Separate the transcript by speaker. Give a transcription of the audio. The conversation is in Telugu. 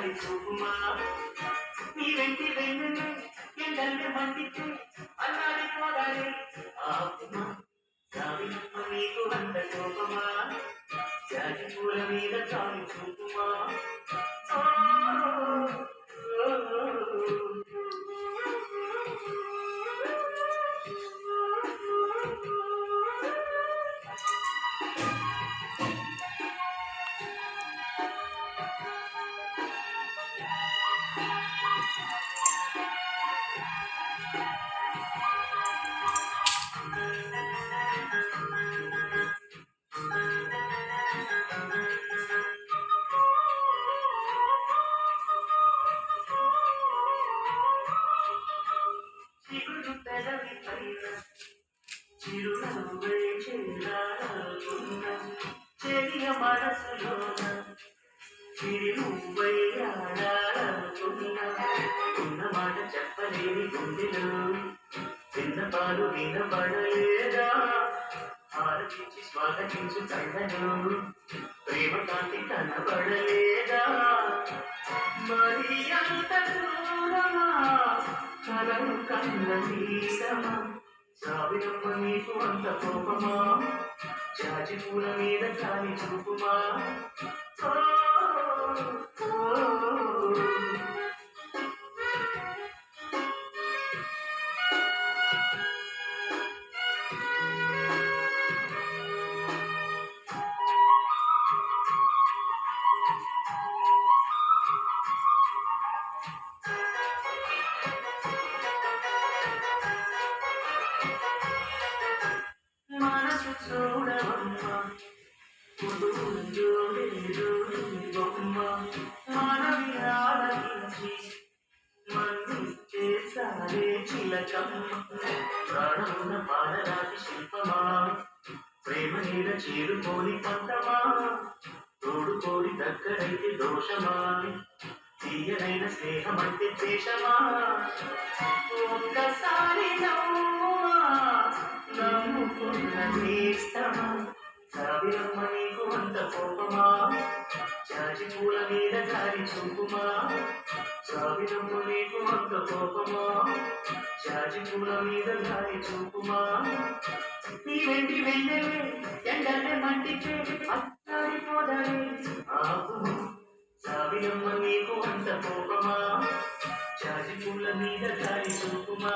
Speaker 1: దారి చూపుమా నీ వెంటి వెన్నుని ఎండల్ని మండితే అన్నాడి పోదాలి ఆపుమా సావినమ్మ నీకు అంత కోపమా జాజి పూల మీద చాలు చూపుమా చిగురు పెదవి పైన చిరునవ్వే చేరాలనుకున్న చెరియ మనసులోన చిరి నువ్వై ఆడాలనుకున్న ఉన్న మాట చెప్పలేని గుండెలో చిన్న పాలు వినబడలేదా ఆలోచించి స్వాగతించు కళ్ళను ప్రేమ కాంతి కనబడలేదా మరి అంత దూరమా కలను కన్న తీసమా సావినమ్మ నీకు అంత కోపమా జాజి పూల మీద కాలి చూపుమా మనసు చూడవమ్మ జోడేరు బొమ్మ మనవి ఆలకించి మన్నిచ్చేసారే చిలకమ్మ ప్రాణమున పాలరాతి శిల్పమా ప్రేమ నీడ చేరుకోని పంతమా తోడుకోడి దగ్గరైతే దోషమా తీయనైన స్నేహం అంటే ద్వేషమా ఒక్కసారి నమ్ముకున్న నేస్తమా సావిరమ్మ నీకు అంత కోపమా జాజి పూల మీద దారి చూపుమా సావిరమ్మ నీకు అంత కోపమా జాజి పూల మీద దారి చూపుమా నీ వెంటి వెన్నెలే ఎండలే మంటితే అత్తారిపోదలే ఆపు సావిరమ్మ నీకు అంత కోపమా జాజి పూల మీద దారి చూపుమా